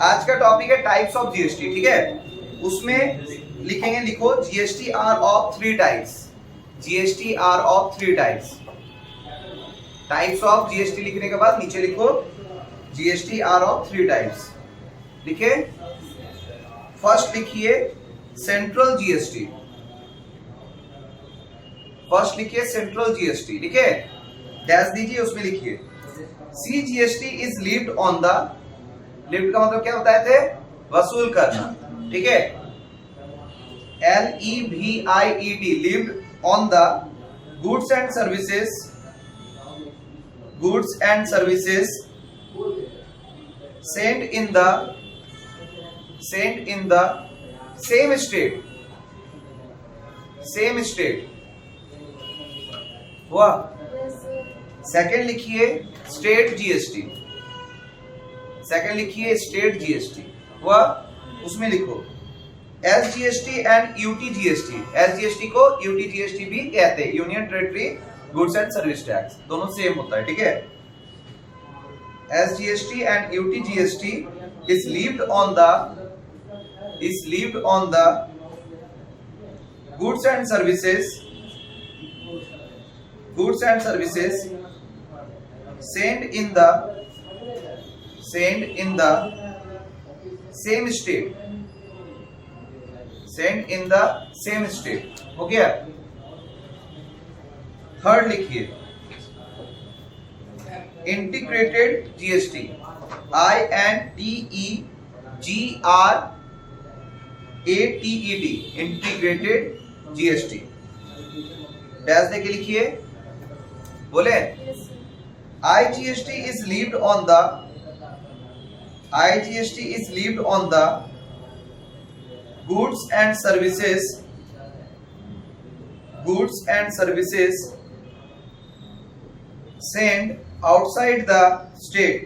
आज का टॉपिक है टाइप्स ऑफ जीएसटी, ठीक है। उसमें लिखेंगे, लिखो GST are of three types. GST are of three types. Types of GST लिखने के बाद नीचे लिखो GST are of three types. लिखे, फर्स्ट लिखिए सेंट्रल जीएसटी। फर्स्ट लिखिए सेंट्रल जीएसटी, लिखे डैश दीजिए, उसमें लिखिए C GST is levied on the, lift का मतलब क्या होता है थे, वसूल करना, ठीक है। LEVIED levied on the goods and services, goods and services sent in the same state, same state हुआ। सेकंड लिखिए स्टेट जीएसटी, सेकंड लिखिए स्टेट जीएसटी हुआ। उसमें लिखो SGST and UT GST। SGST को UT GST भी कहते हैं, union territory goods and service tax, दोनों सेम होता है, ठीक है। SGST and UT GST is levied on the goods and services sent in the same state, sent in the same state, हो गया। थर्ड लिखिए integrated GST, INTEGRATED, integrated GST. Dash देके लिखिए, बोले IGST is levied on the goods and services sent outside the state,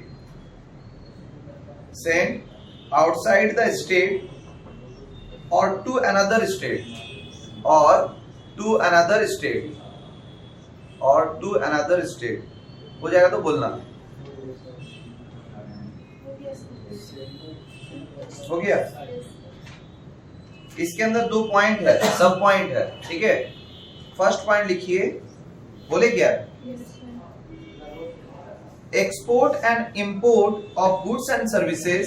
or to another state, हो जाएगा तो बोलना। हो गया। इसके अंदर दो पॉइंट है, सब पॉइंट है, ठीक है। फर्स्ट पॉइंट लिखिए, बोले क्या, export and import of goods and services,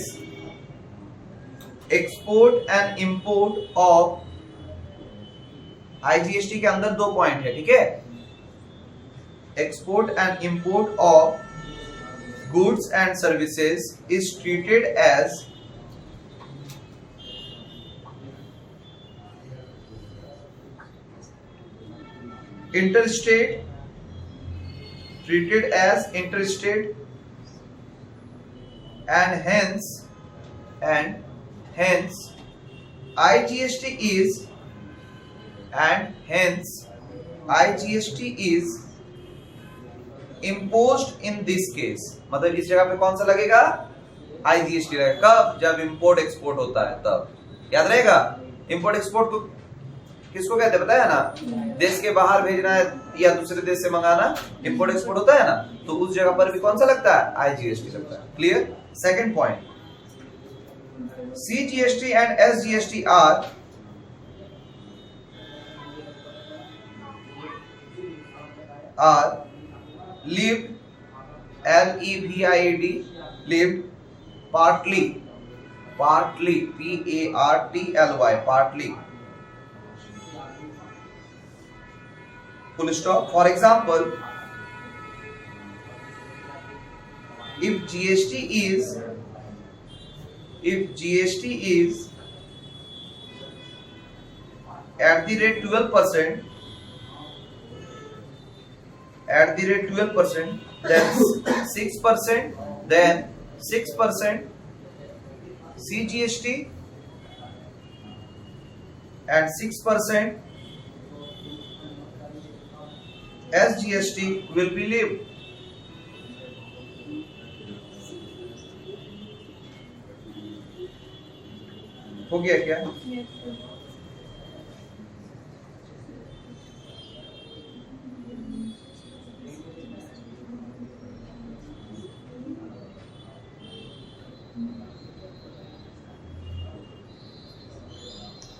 export and import of, IGST के अंदर दो पॉइंट है, ठीक है। Export and import of goods and services is treated as interstate, and hence IGST is imposed in this case। मतलब इस जगह पे कौन सा लगेगा, IGST लगेगा। कब, जब इंपोर्ट एक्सपोर्ट होता है तब। याद रहेगा, इंपोर्ट एक्सपोर्ट को किसको कहते हैं पता है ना, देश के बाहर भेजना है या दूसरे देश से मंगाना, इंपोर्ट एक्सपोर्ट होता है ना, तो उस जगह पर भी कौन सा लगता है, IGST लगता है। Clear. Second point, CGST and SGST are lived, LEVIED, lived partly, PARTLY, partly, full stop। For example, if GST is at the rate 12%, then 6% CGST and 6% SGST will be levied। हो गया क्या?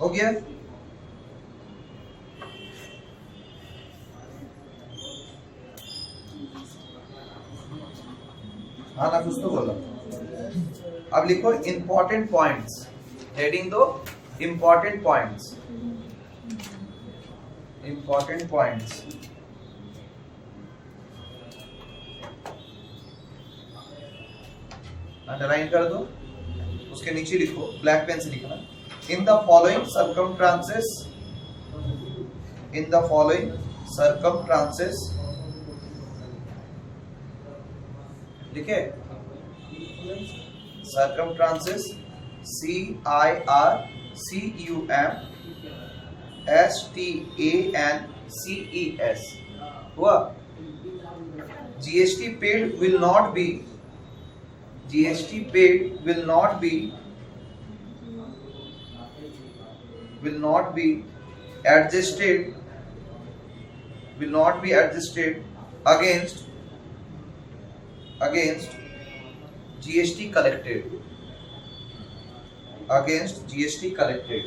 हो गया? हाँ ना, कुछ तो बोलो। अब लिखो इंपॉर्टेंट पॉइंट्स, हेडिंग दो important points, important points. Underline कर दो, उसके नीचे लिखो, ब्लैक पेन से लिखना, in the following circumstances, in the following circumstances, लिखे सर्कमस्टांसेस, CIRCUMSTANCES हुआ? GST paid will not be, GST paid will not be adjusted, will not be adjusted against GST collected, against GST collected।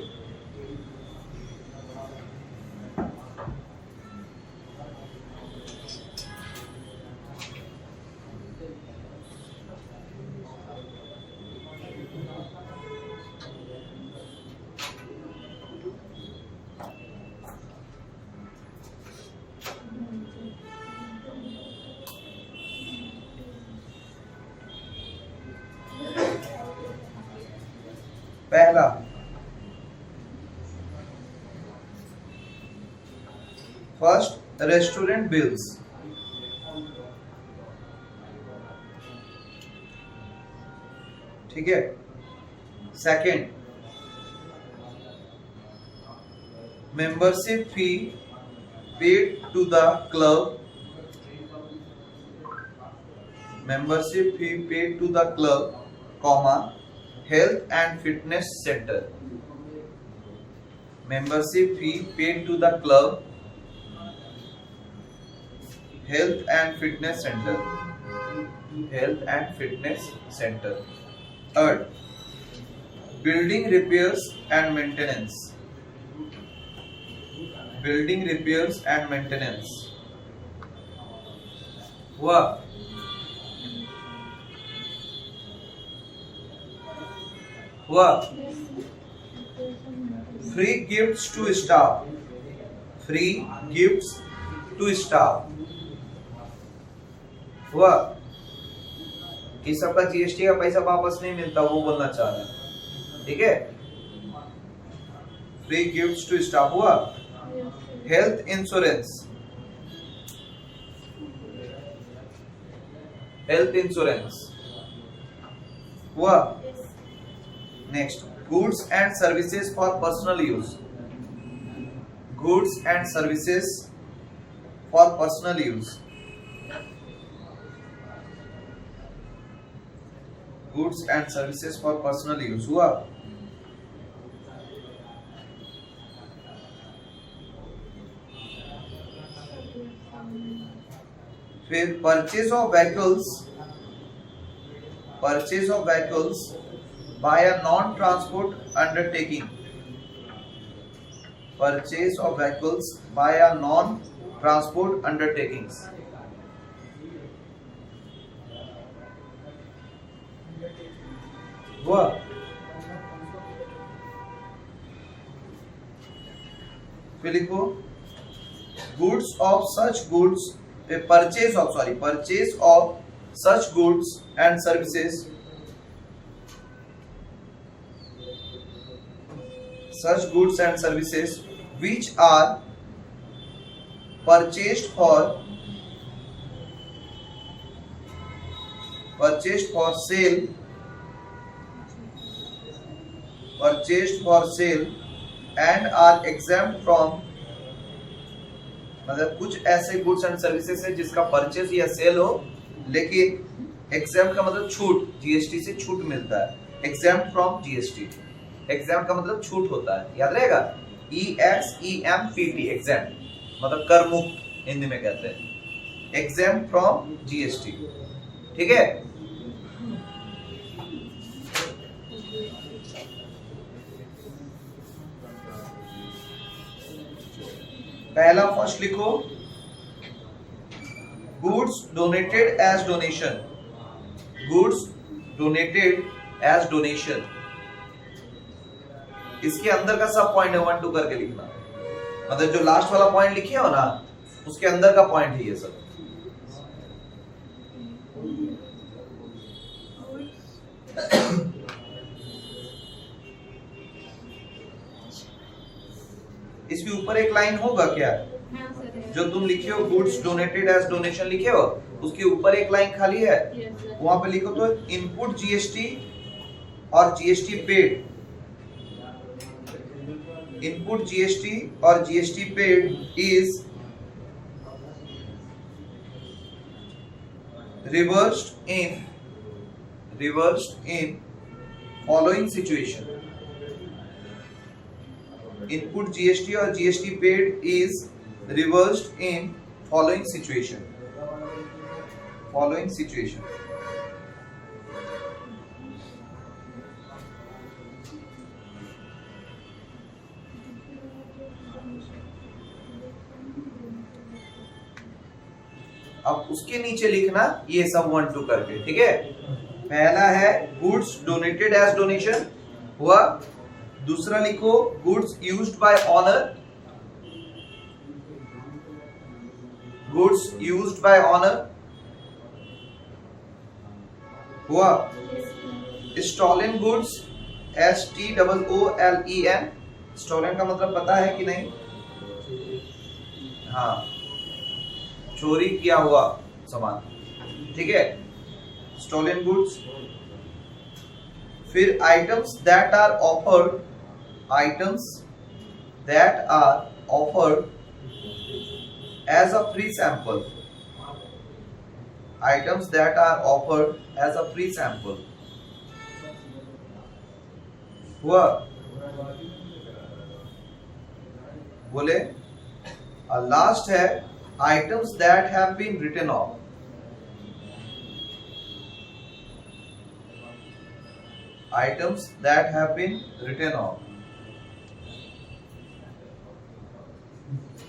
पहला, first restaurant bills, ठीक है। Second, membership fee paid to the club, membership fee paid to the club, comma health and fitness center, membership fee paid to the club, health and fitness center, health and fitness center। Third, building repairs and maintenance, building repairs and maintenance हुआ? हुआ? Free gifts to staff, free gifts to staff हुआ? इस सबका GST का पैसा वापस नहीं मिलता, वो बोलना चाह रहे हैं, ठीक है। फ्री गिफ्ट्स टू स्टाफ हुआ? हेल्थ इंश्योरेंस, हेल्थ इंश्योरेंस हुआ? Next, goods and services for personal use, goods and services for personal use, goods and services for personal use हुआ? फिर purchase of vehicles, purchase of vehicles by a non-transport undertaking, purchase of vehicles by a non-transport undertakings हुआ? फिर लिखो goods of such goods, purchase of such goods and services, such goods and services which are purchased for sale, and are exempt from, मतलब कुछ ऐसे goods and services है जिसका purchase या cell हो, लेकिन एग्जेम्प्ट का मतलब छूट, जीएसटी से छूट मिलता है, एग्जेम्प्ट फ्रॉम जीएसटी। एग्जाम का मतलब छूट होता है, याद रहेगा, EXEMPT एग्जाम मतलब कर मुक्त हिंदी में कहते हैं, एग्जाम फ्रॉम जीएसटी, ठीक है। पहला फर्स्ट लिखो, goods donated as donation, goods donated as donation, इसके अंदर का सब पॉइंट है 1 2 करके लिखना, मतलब जो लास्ट वाला पॉइंट लिखे हो ना उसके अंदर का पॉइंट है ये सब। इसके ऊपर एक लाइन होगा क्या, जो तुम लिखे हो गुड्स डोनेटेड एज डोनेशन लिखे हो, उसके ऊपर एक लाइन खाली है, वहां पे लिखो तो इनपुट जीएसटी और जीएसटी पेड, इनपुट जीएसटी और GST paid is reversed in following situation, input GST और GST paid is reversed in following situation, following situation। अब उसके नीचे लिखना ये सब 1 2 करके, ठीक है। पहला है गुड्स डोनेटेड एज डोनेशन हुआ, दूसरा लिखो goods used by honour, goods used by honour हुआ, स्टॉलन गुड्स STOOLEN, स्टॉलन का मतलब पता है कि नहीं, हाँ चोरी किया हुआ सामान, ठीक है, स्टोलन गुड्स। फिर items that are offered, items that are offered as a free sample, items that are offered as a free sample हुआ, बोले। और लास्ट है items that have been written off, items that have been written off,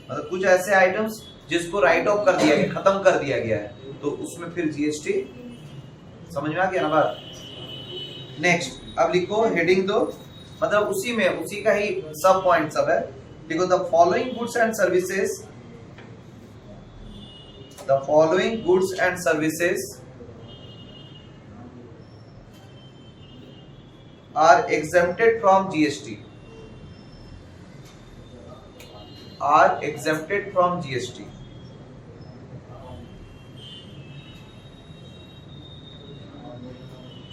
मतलब कुछ ऐसे items जिसको right of कर दिया गया, खत्म कर दिया गया है, तो उसमें फिर जीएसटी, समझ में आ गया ना बात। नेक्स्ट अब लिखो हेडिंग दो, मतलब उसी में उसी का ही सब पॉइंट सब है, लिखो the following goods and services, the following goods and services are exempted from GST, are exempted from GST।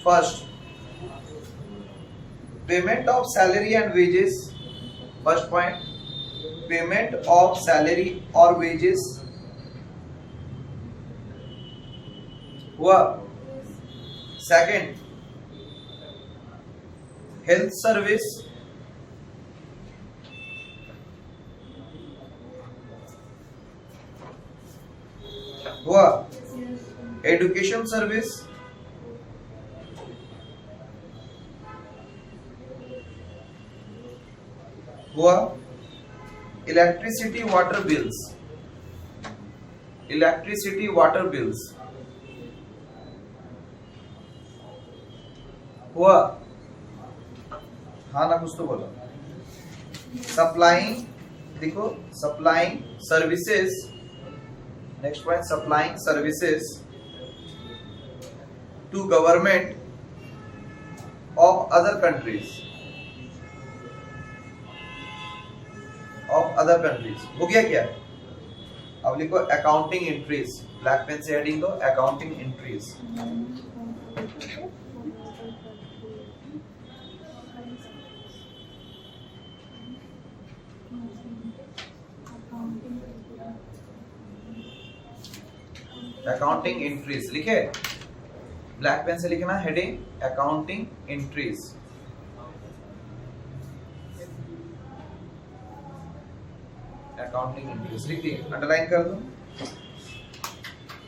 First, payment of salary and wages, first point, payment of salary or wages हुआ। Second, health service हुआ, education service हुआ, electricity water bills, electricity water bills हुआ, हाँ ना कुछ तो बोलो। Supplying, देखो supplying services, next point supplying services to government of other countries, of other countries हो गया क्या। अब लिखो अकाउंटिंग एंट्रीज, ब्लैक पेन से हेडिंग दो अकाउंटिंग एंट्रीज। अकाउंटिंग एंट्रीज लिखे, ब्लैक पेन से लिखना heading accounting entries. Accounting entries लिख दी, अंडरलाइन कर दो।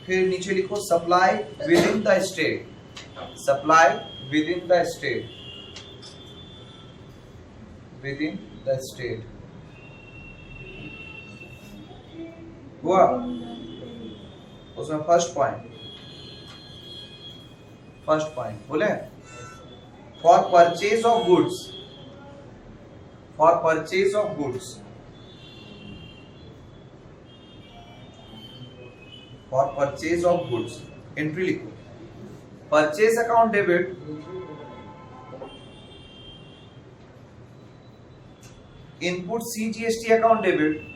फिर नीचे लिखो supply within the state, supply within the state, within the state. हुआ उसमें फर्स्ट पॉइंट बोले for purchase of goods, for purchase of goods, for purchase of goods entry लिखो purchase account debit input CGST account debit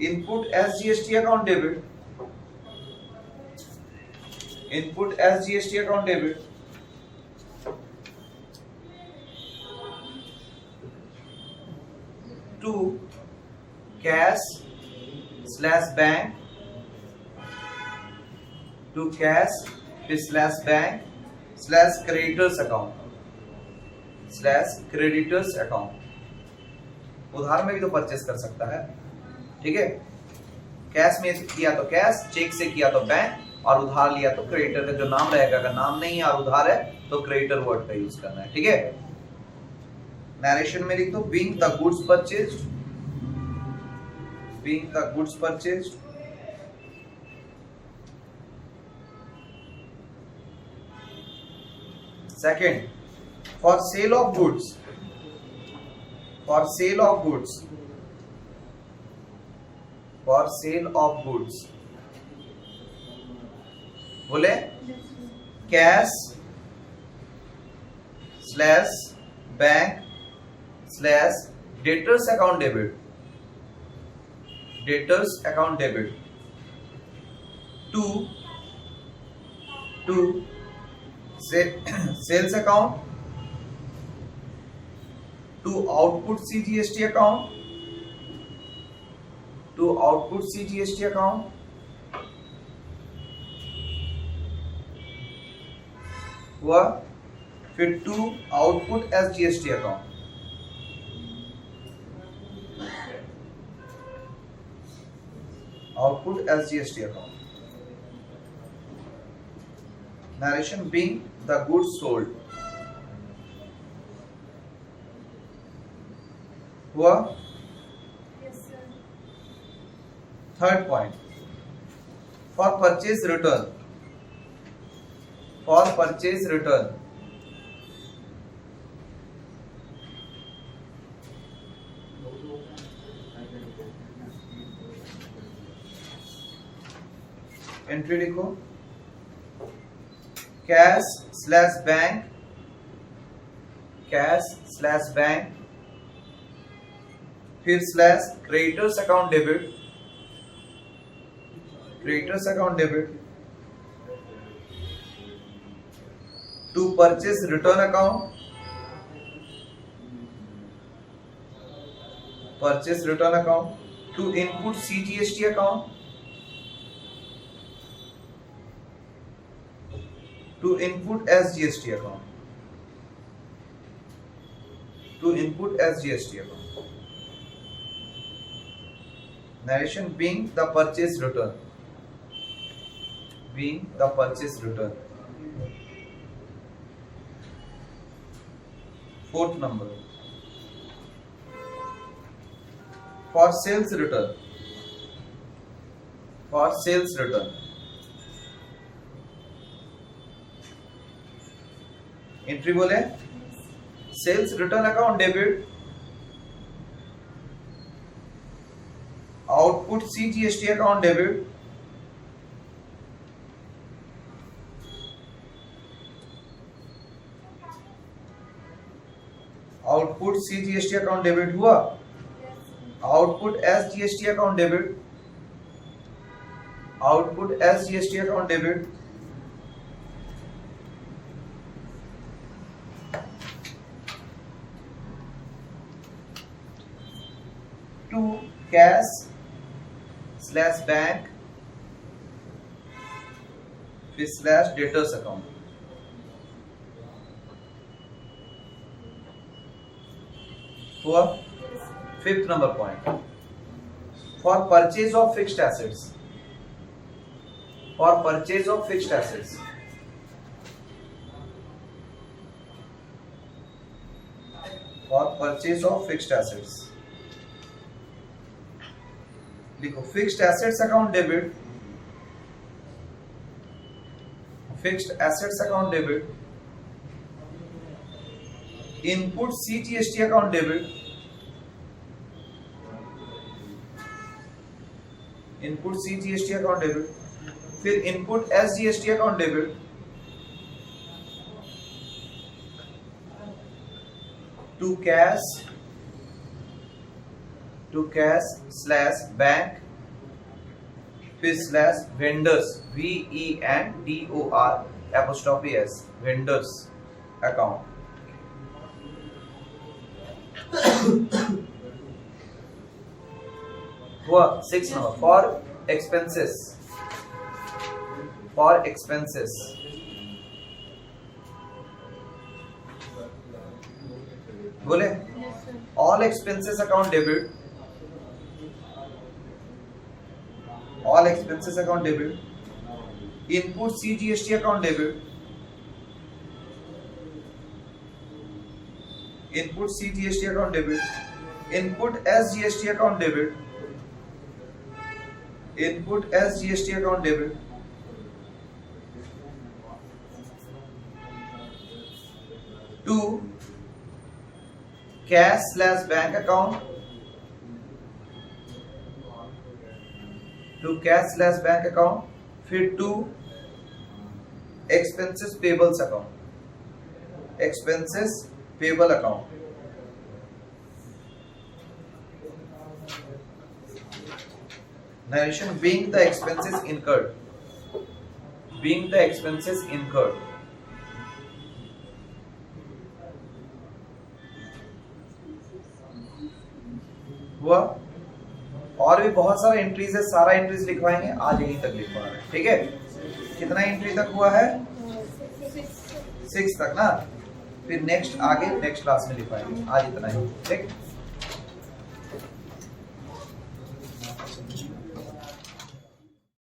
input SGST account debit input SGST account debit to cash slash bank to cash slash bank slash creditors account slash creditors account. उधार में भी तो purchase कर सकता है, ठीक है। कैश में किया तो कैश, चेक से किया तो बैंक, और उधार लिया तो क्रेडिटर का जो नाम रहेगा। अगर नाम नहीं है और उधार है तो क्रेडिटर वर्ड का यूज करना है, ठीक है। नरेशन में लिख दो being the goods purchased, being the goods purchased second for sale of goods, for sale of goods, for sale of goods बोले cash slash bank slash debtors account debit, debtors account debit to sales account to output CGST account, to output CGST account हुआ, फिर to output SGST account, output SGST account. Narration being the goods sold हुआ। Third point for purchase return, for purchase return entry लिखो cash slash bank, cash slash bank, फिर slash creditors account debit, creditors account debit to purchase return account, purchase return account to input CGST account, to input SGST account, to input SGST account. Narration being the purchase return, being the purchase return. Fourth number for sales return, for sales return entry बोले sales return account debit output CGST account debit output CGST account debit हुआ, output SGST account debit, output SGST account debit to cash slash bank फिर slash debtors account. हुआ। Fifth number point for purchase of fixed assets, for purchase of fixed assets for purchase of fixed assets, लिखो fixed assets account debit, fixed assets account debit, input CGST account debit, input CGST account debit, फिर input SGST account debit, to cash slash bank, फिर slash vendors VENDOR vendors account. हुआ 6 number. For expenses, for expenses बोले all expenses account debit, all expenses account debit, input CGST account debit, input CGST account debit, input SGST account debit, input SGST account debit, to cash slash bank account, to cash slash bank account, फिर to expenses payables account, expenses payable account. Narration being the expenses incurred, being the expenses incurred। हुआ। और भी बहुत सारा entries है, सारा entries लिखवाएंगे, आज यहीं तक लिखवा रहे हैं, ठीक है। कितना एंट्री तक हुआ है? 6 तक ना। फिर नेक्स्ट आगे नेक्स्ट क्लास में लिखवाएंगे, आज इतना ही, ठीक।